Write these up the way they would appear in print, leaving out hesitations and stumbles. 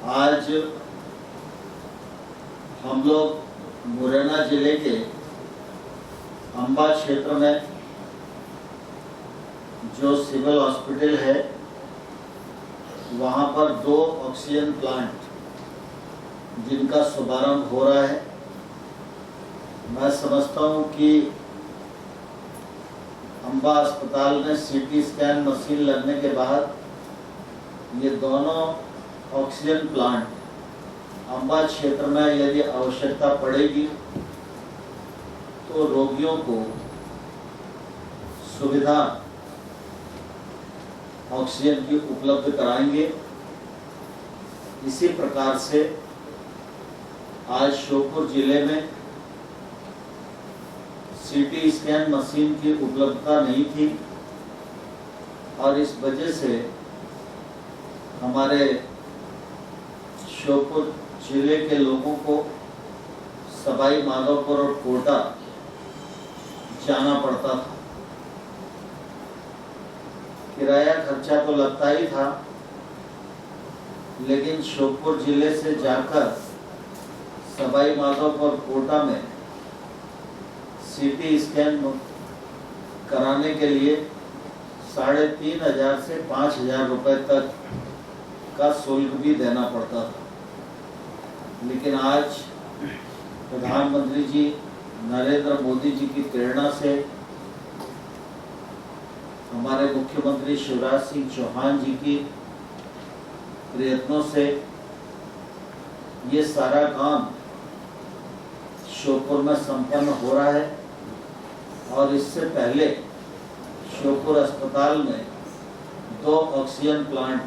आज हम लोग मुरैना जिले के अंबा क्षेत्र में जो सिविल हॉस्पिटल है वहाँ पर 2 ऑक्सीजन प्लांट जिनका शुभारंभ हो रहा है। मैं समझता हूँ कि अंबा अस्पताल में सीटी स्कैन मशीन लगने के बाद ये दोनों ऑक्सीजन प्लांट अंबा क्षेत्र में यदि आवश्यकता पड़ेगी तो रोगियों को सुविधा ऑक्सीजन की उपलब्ध कराएंगे। इसी प्रकार से आज श्योपुर जिले में सीटी स्कैन मशीन की उपलब्धता नहीं थी और इस वजह से हमारे श्योपुर जिले के लोगों को सवाई माधोपुर और कोटा जाना पड़ता था। किराया खर्चा तो लगता ही था, लेकिन श्योपुर जिले से जाकर सवाई माधोपुर कोटा में सीटी स्कैन कराने के लिए 3,500 से 5,000 रुपए तक का शुल्क भी देना पड़ता था। लेकिन आज प्रधानमंत्री जी नरेंद्र मोदी जी की प्रेरणा से, हमारे मुख्यमंत्री शिवराज सिंह चौहान जी की प्रयत्नों से ये सारा काम श्योपुर में संपन्न हो रहा है। और इससे पहले श्योपुर अस्पताल में 2 ऑक्सीजन प्लांट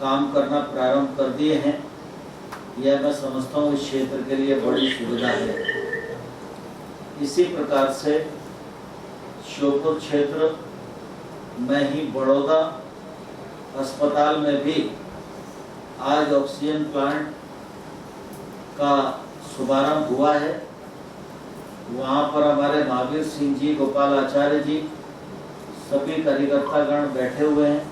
काम करना प्रारंभ कर दिए हैं। यह मैं समझता हूँ इस क्षेत्र के लिए बड़ी सुविधा है। इसी प्रकार से श्योपुर क्षेत्र में ही बड़ौदा अस्पताल में भी आज ऑक्सीजन प्लांट का शुभारंभ हुआ है। वहाँ पर हमारे महावीर सिंह जी, गोपाल आचार्य जी, सभी कार्यकर्तागण बैठे हुए हैं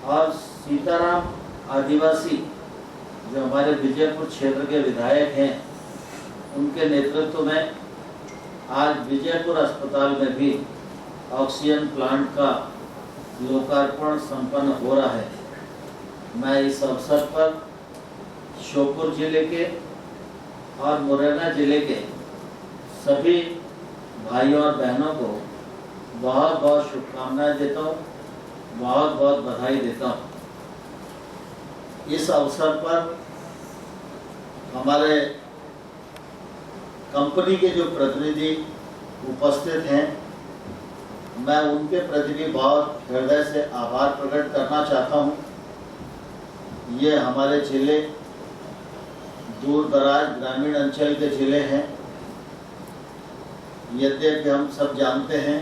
और सीताराम आदिवासी जो हमारे विजयपुर क्षेत्र के विधायक हैं, उनके नेतृत्व में आज विजयपुर अस्पताल में भी ऑक्सीजन प्लांट का लोकार्पण संपन्न हो रहा है। मैं इस अवसर पर श्योपुर जिले के और मुरैना जिले के सभी भाइयों और बहनों को बहुत बहुत शुभकामनाएं देता हूँ, बहुत बहुत बधाई देता हूँ। इस अवसर पर हमारे कंपनी के जो प्रतिनिधि उपस्थित हैं, मैं उनके प्रति भी बहुत हृदय से आभार प्रकट करना चाहता हूँ। ये हमारे जिले दूर दराज ग्रामीण अंचल के जिले हैं। यद्यपि हम सब जानते हैं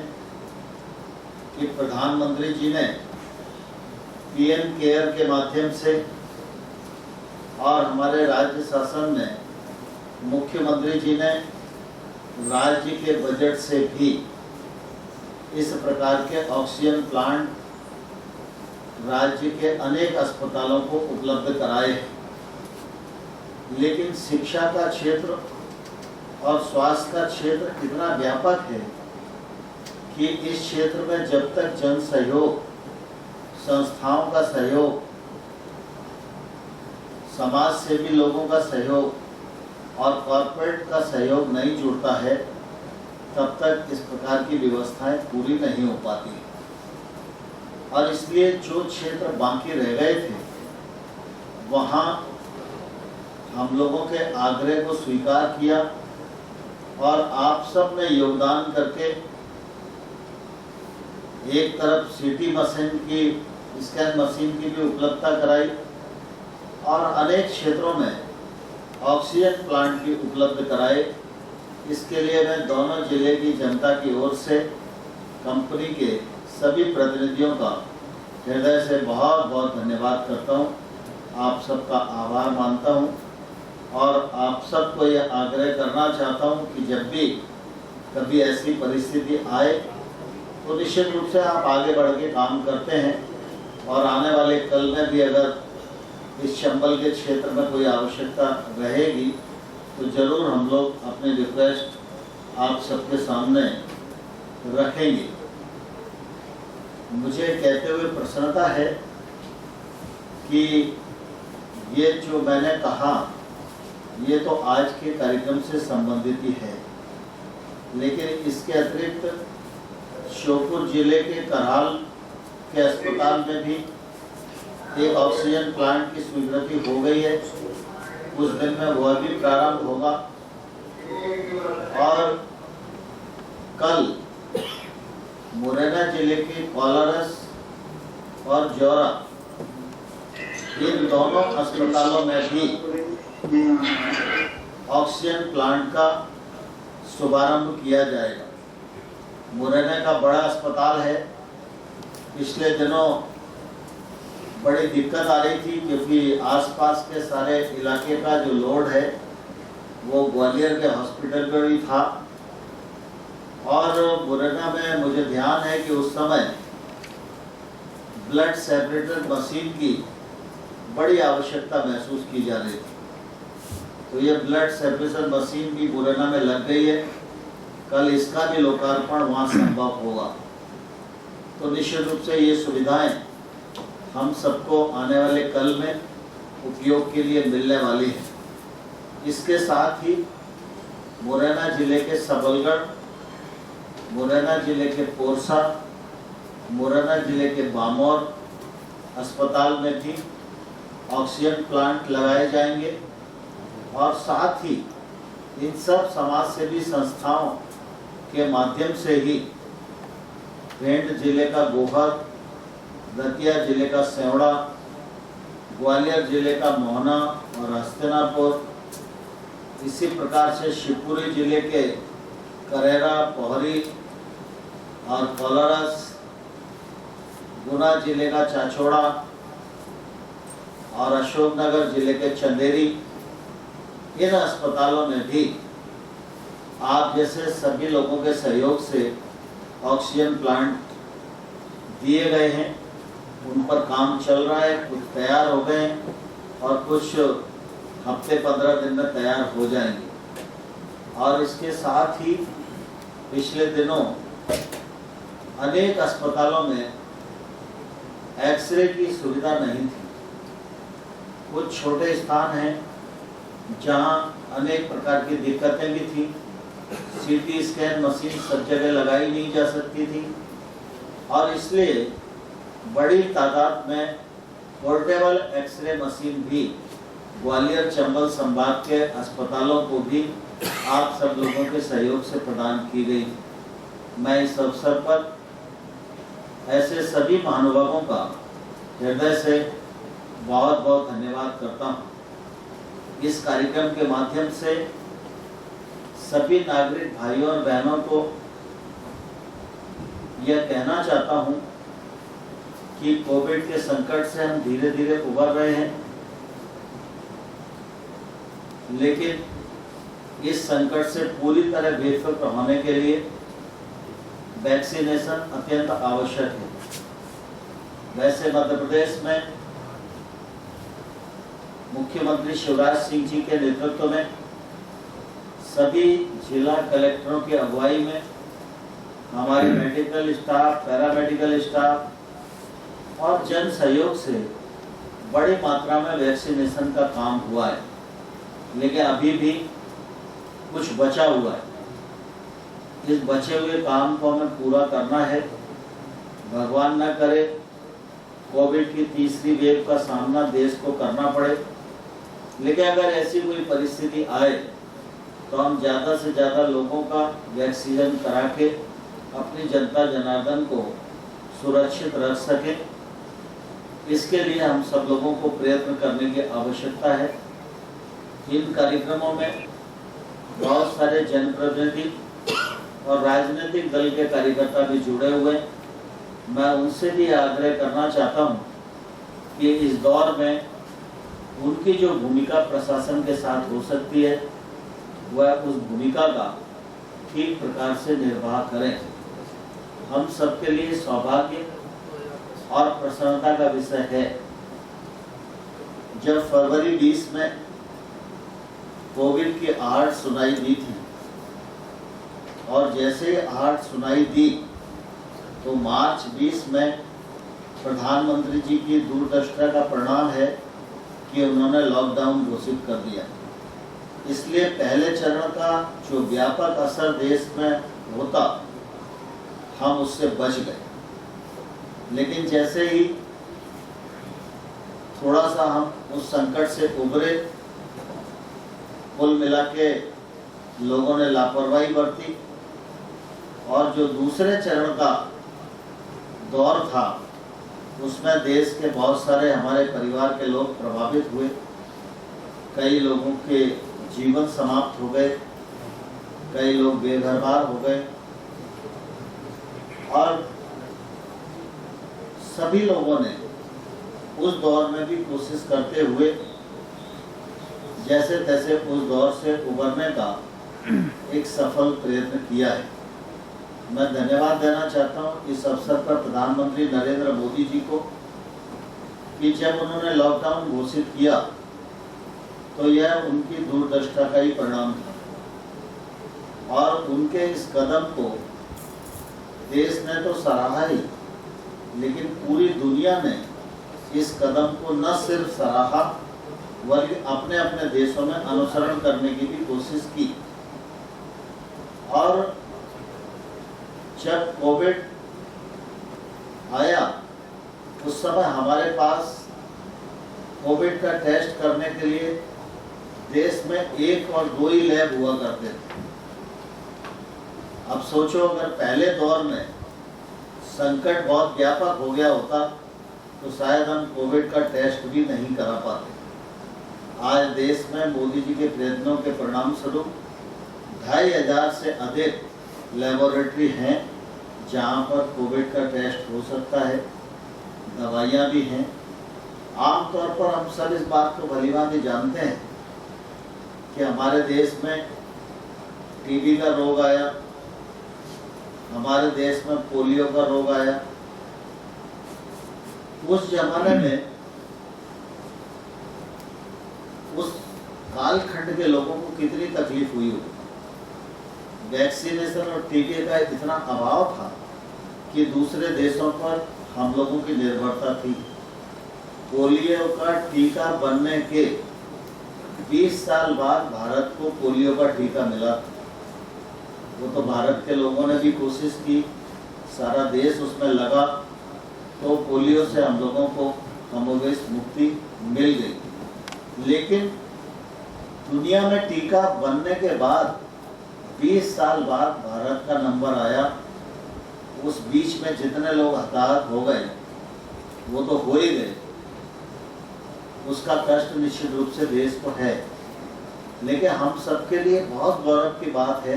कि प्रधानमंत्री जी ने पीएम केयर के माध्यम से और हमारे राज्य शासन में मुख्यमंत्री जी ने राज्य के बजट से भी इस प्रकार के ऑक्सीजन प्लांट राज्य के अनेक अस्पतालों को उपलब्ध कराए हैं। लेकिन शिक्षा का क्षेत्र और स्वास्थ्य का क्षेत्र इतना व्यापक है कि इस क्षेत्र में जब तक जन सहयोग, संस्थाओं का सहयोग, समाज सेवी लोगों का सहयोग और कॉर्पोरेट का सहयोग नहीं जुड़ता है, तब तक इस प्रकार की व्यवस्थाएं पूरी नहीं हो पाती। और इसलिए जो क्षेत्र बाकी रह गए थे, वहाँ हम लोगों के आग्रह को स्वीकार किया और आप सब ने योगदान करके एक तरफ सीटी मशीन की, स्कैन मशीन की भी उपलब्धता कराई और अनेक क्षेत्रों में ऑक्सीजन प्लांट भी उपलब्ध कराए। इसके लिए मैं दोनों जिले की जनता की ओर से कंपनी के सभी प्रतिनिधियों का हृदय से बहुत बहुत धन्यवाद करता हूं। आप सबका आभार मानता हूं और आप सबको यह आग्रह करना चाहता हूं कि जब भी कभी ऐसी परिस्थिति आए तो निश्चित रूप से आप आगे बढ़ के काम करते हैं, और आने वाले कल में भी अगर इस चंबल के क्षेत्र में कोई आवश्यकता रहेगी तो ज़रूर हम लोग अपनी रिक्वेस्ट आप सबके सामने रखेंगे। मुझे कहते हुए प्रसन्नता है कि ये जो मैंने कहा ये तो आज के कार्यक्रम से संबंधित ही है, लेकिन इसके अतिरिक्त श्योपुर जिले के करहाल के अस्पताल में भी एक ऑक्सीजन प्लांट की स्वीकृति हो गई है। उस दिन में वह भी प्रारंभ होगा और कल मुरैना जिले के कोलारस और जौरा इन दोनों अस्पतालों में भी ऑक्सीजन प्लांट का शुभारंभ किया जाएगा। मुरैना का बड़ा अस्पताल है, पिछले दिनों बड़ी दिक्कत आ रही थी क्योंकि आसपास के सारे इलाके का जो लोड है वो ग्वालियर के हॉस्पिटल पर भी था और मुरैना में मुझे ध्यान है कि उस समय ब्लड सेपरेटर मशीन की बड़ी आवश्यकता महसूस की जा रही थी। तो ये ब्लड सेपरेशन मशीन भी मुरैना में लग गई है, कल इसका भी लोकार्पण वहाँ संभव होगा। तो निश्चित रूप से ये सुविधाएं हम सबको आने वाले कल में उपयोग के लिए मिलने वाली हैं। इसके साथ ही मुरैना जिले के सबलगढ़, मुरैना जिले के पोरसा, मुरैना जिले के बामौर अस्पताल में भी ऑक्सीजन प्लांट लगाए जाएंगे और साथ ही इन सब समाज सेवी संस्थाओं के माध्यम से ही भिंड जिले का गोहर, दतिया जिले का सेवड़ा, ग्वालियर जिले का मोहना और हस्तिनापुर, इसी प्रकार से शिवपुरी जिले के करेरा, पोहरी और कोलारस, गुना जिले का चाचौड़ा और अशोकनगर जिले के चंदेरी, इन अस्पतालों में भी आप जैसे सभी लोगों के सहयोग से ऑक्सीजन प्लांट दिए गए हैं, उन पर काम चल रहा है, कुछ तैयार हो गए हैं और कुछ हफ्ते 15 दिन में तैयार हो जाएंगे। और इसके साथ ही पिछले दिनों अनेक अस्पतालों में एक्सरे की सुविधा नहीं थी। कुछ छोटे स्थान हैं जहां अनेक प्रकार की दिक्कतें भी थी, सीटी स्कैन मशीन सब जगह लगाई नहीं जा सकती थी और इसलिए बड़ी तादाद में पोर्टेबल एक्सरे मशीन भी ग्वालियर चंबल संभाग के अस्पतालों को भी आप सब लोगों के सहयोग से प्रदान की गई। मैं इस अवसर पर ऐसे सभी महानुभावों का हृदय से बहुत बहुत धन्यवाद करता हूँ। इस कार्यक्रम के माध्यम से सभी नागरिक भाइयों और बहनों को यह कहना चाहता हूं कि कोविड के संकट से हम धीरे धीरे उबर रहे हैं, लेकिन इस संकट से पूरी तरह बेफिक्र होने के लिए वैक्सीनेशन अत्यंत आवश्यक है। वैसे मध्य प्रदेश में मुख्यमंत्री शिवराज सिंह जी के नेतृत्व में सभी जिला कलेक्टरों की अगुवाई में हमारे मेडिकल स्टाफ, पैरामेडिकल स्टाफ और जन सहयोग से बड़ी मात्रा में वैक्सीनेशन का काम हुआ है, लेकिन अभी भी कुछ बचा हुआ है। इस बचे हुए काम को हमें पूरा करना है। भगवान न करे कोविड की तीसरी वेव का सामना देश को करना पड़े, लेकिन अगर ऐसी कोई परिस्थिति आए तो हम ज़्यादा से ज़्यादा लोगों का वैक्सीनेशन करा के अपनी जनता जनार्दन को सुरक्षित रख सकें। इसके लिए हम सब लोगों को प्रयत्न करने की आवश्यकता है। इन कार्यक्रमों में बहुत सारे जनप्रतिनिधि और राजनीतिक दल के कार्यकर्ता भी जुड़े हुए हैं। मैं उनसे भी आग्रह करना चाहता हूं कि इस दौर में उनकी जो भूमिका प्रशासन के साथ हो सकती है वह उस भूमिका का ठीक प्रकार से निर्वाह करें। हम सबके लिए सौभाग्य और प्रसन्नता का विषय है। जब फरवरी 20 में कोविड की आहट सुनाई दी थी और जैसे ही आहट सुनाई दी तो मार्च 20 में प्रधानमंत्री जी की दूरदृष्टि का परिणाम है कि उन्होंने लॉकडाउन घोषित कर दिया। इसलिए पहले चरण का जो व्यापक असर देश में होता, हम उससे बच गए। लेकिन जैसे ही थोड़ा सा हम उस संकट से उभरे, कुल मिला के लोगों ने लापरवाही बरती और जो दूसरे चरण का दौर था उसमें देश के बहुत सारे हमारे परिवार के लोग प्रभावित हुए। कई लोगों के जीवन समाप्त हो गए, कई लोग बेघरबार हो गए और सभी लोगों ने उस दौर में भी कोशिश करते हुए जैसे तैसे उस दौर से उबरने का एक सफल प्रयत्न किया है। मैं धन्यवाद देना चाहता हूं इस अवसर पर प्रधानमंत्री नरेंद्र मोदी जी को कि जब उन्होंने लॉकडाउन घोषित किया तो यह उनकी दूरदृष्टि का ही परिणाम था और उनके इस कदम को देश ने तो सराहा ही, लेकिन पूरी दुनिया ने इस कदम को न सिर्फ सराहा बल्कि अपने अपने देशों में अनुसरण करने की भी कोशिश की। और जब कोविड आया उस समय हमारे पास कोविड का टेस्ट करने के लिए देश में 1 और 2 ही लैब हुआ करते थे। अब सोचो अगर पहले दौर में संकट बहुत व्यापक हो गया होता तो शायद हम कोविड का टेस्ट भी नहीं करा पाते। आज देश में मोदी जी के प्रयत्नों के परिणाम स्वरूप 2500 से अधिक लेबोरेटरी हैं जहां पर कोविड का टेस्ट हो सकता है, दवाइयां भी हैं। आमतौर पर हम सब इस बात को भलीभांति जानते हैं कि हमारे देश में टीबी का रोग आया, हमारे देश में पोलियो का रोग आया। उस जमाने में उस कालखंड के लोगों को कितनी तकलीफ हुई होगी। वैक्सीनेशन और टीके का इतना अभाव था कि दूसरे देशों पर हम लोगों की निर्भरता थी। पोलियो का टीका बनने के 20 साल बाद भारत को पोलियो का टीका मिला। वो तो भारत के लोगों ने भी कोशिश की, सारा देश उसमें लगा, तो पोलियो से हम लोगों को कमोबेश मुक्ति मिल गई। लेकिन दुनिया में टीका बनने के बाद 20 साल बाद भारत का नंबर आया। उस बीच में जितने लोग हताहत हो गए वो तो हो ही गए, उसका कष्ट निश्चित रूप से देश को है। लेकिन हम सबके लिए बहुत गौरव की बात है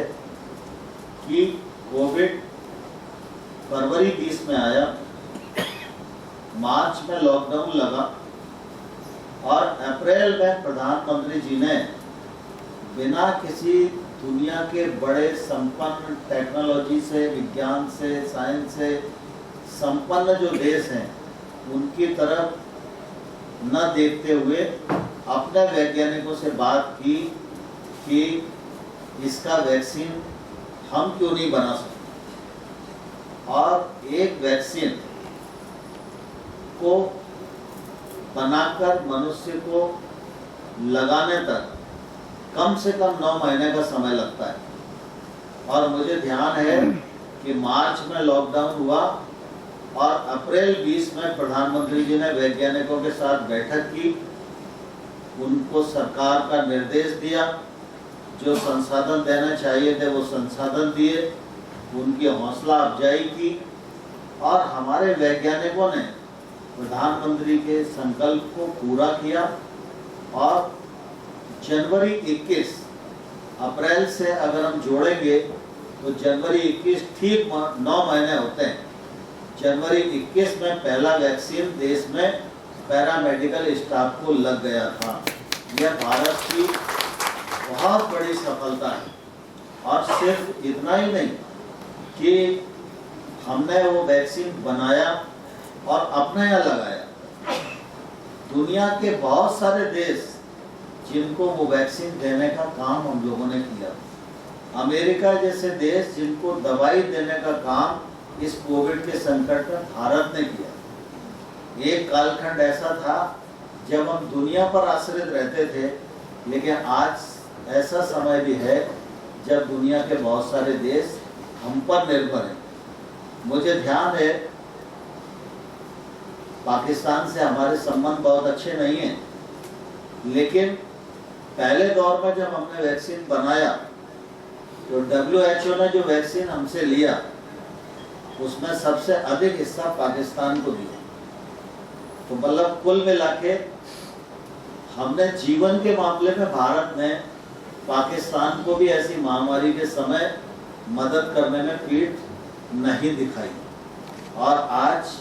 कि कोविड फरवरी 20 में आया, मार्च में लॉकडाउन लगा और अप्रैल में प्रधानमंत्री जी ने बिना किसी दुनिया के बड़े संपन्न टेक्नोलॉजी से, विज्ञान से, साइंस से संपन्न जो देश हैं उनकी तरफ न देखते हुए अपने वैज्ञानिकों से बात की कि इसका वैक्सीन हम क्यों नहीं बना सकते। और एक वैक्सीन को बनाकर मनुष्य को लगाने तक कम से कम 9 महीने का समय लगता है। और मुझे ध्यान है कि मार्च में लॉकडाउन हुआ और अप्रैल 20 में प्रधानमंत्री जी ने वैज्ञानिकों के साथ बैठक की, उनको सरकार का निर्देश दिया, जो संसाधन देने चाहिए थे वो संसाधन दिए, उनकी हौसला अफजाई की और हमारे वैज्ञानिकों ने प्रधानमंत्री के संकल्प को पूरा किया। और जनवरी 21, अप्रैल से अगर हम जोड़ेंगे तो जनवरी 21 ठीक 9 महीने होते हैं। जनवरी 21 में पहला वैक्सीन देश में पैरामेडिकल स्टाफ को लग गया था। यह भारत की बहुत बड़ी सफलता है। और सिर्फ इतना ही नहीं कि हमने वो वैक्सीन बनाया और अपने यहाँ लगाया। दुनिया के बहुत सारे देश जिनको वो वैक्सीन देने का काम हम लोगों ने किया, अमेरिका जैसे देश जिनको दवाई देने का काम इस कोविड के संकट में भारत ने किया। एक कालखंड ऐसा था जब हम दुनिया पर आश्रित रहते थे, लेकिन आज ऐसा समय भी है जब दुनिया के बहुत सारे देश हम पर निर्भर हैं। मुझे ध्यान है पाकिस्तान से हमारे संबंध बहुत अच्छे नहीं हैं, लेकिन पहले दौर में जब हमने वैक्सीन बनाया तो WHO ने जो वैक्सीन हमसे लिया उसमें सबसे अधिक हिस्सा पाकिस्तान को दिया। तो मतलब कुल मिला के हमने जीवन के मामले में भारत ने पाकिस्तान को भी ऐसी महामारी के समय मदद करने में पीठ नहीं दिखाई। और आज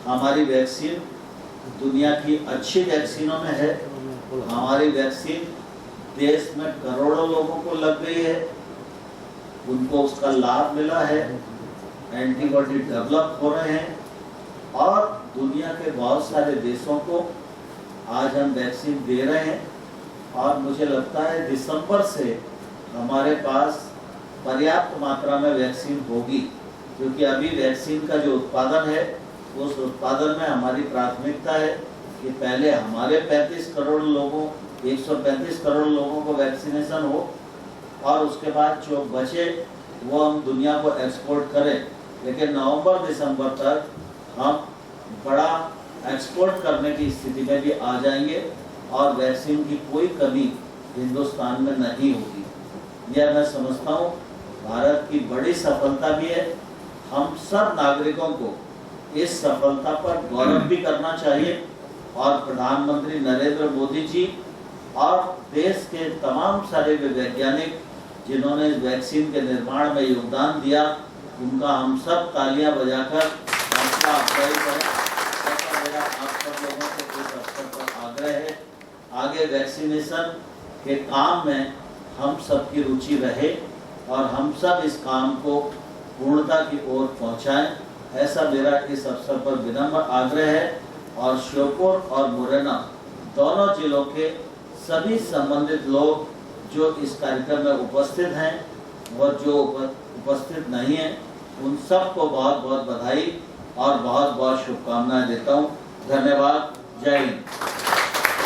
हमारी वैक्सीन दुनिया की अच्छी वैक्सीनों में है। हमारी वैक्सीन देश में करोड़ों लोगों को लग गई है, उनको उसका लाभ मिला है, एंटीबॉडी डेवलप हो रहे हैं और दुनिया के बहुत सारे देशों को आज हम वैक्सीन दे रहे हैं। और मुझे लगता है दिसंबर से हमारे पास पर्याप्त मात्रा में वैक्सीन होगी, क्योंकि अभी वैक्सीन का जो उत्पादन है उस उत्पादन में हमारी प्राथमिकता है कि पहले हमारे 135 करोड़ लोगों को वैक्सीनेशन हो और उसके बाद जो बचे वो हम दुनिया को एक्सपोर्ट करें। लेकिन नवंबर दिसंबर तक हम बड़ा एक्सपोर्ट करने की स्थिति में भी आ जाएंगे और वैक्सीन की कोई कमी हिंदुस्तान में नहीं होगी। यह मैं समझता हूँ भारत की बड़ी सफलता भी है। हम सब नागरिकों को इस सफलता पर गौरव भी करना चाहिए और प्रधानमंत्री नरेंद्र मोदी जी और देश के तमाम सारे वैज्ञानिक जिन्होंने इस वैक्सीन के निर्माण में योगदान दिया, उनका हम सब तालियां बजाकर हौसला अफजाई करें। ऐसा मेरा आप सब लोगों से इस अवसर पर आग्रह है। आगे वैक्सीनेशन के काम में हम सबकी रुचि रहे और हम सब इस काम को पूर्णता की ओर पहुंचाएं, ऐसा मेरा इस अवसर पर विनम्र आग्रह है। और श्योपुर और मुरैना दोनों जिलों के सभी संबंधित लोग जो इस कार्यक्रम में उपस्थित हैं और जो उपस्थित नहीं हैं, उन सबको बहुत बहुत बधाई और बहुत बहुत शुभकामनाएं देता हूं। धन्यवाद। जय हिंद।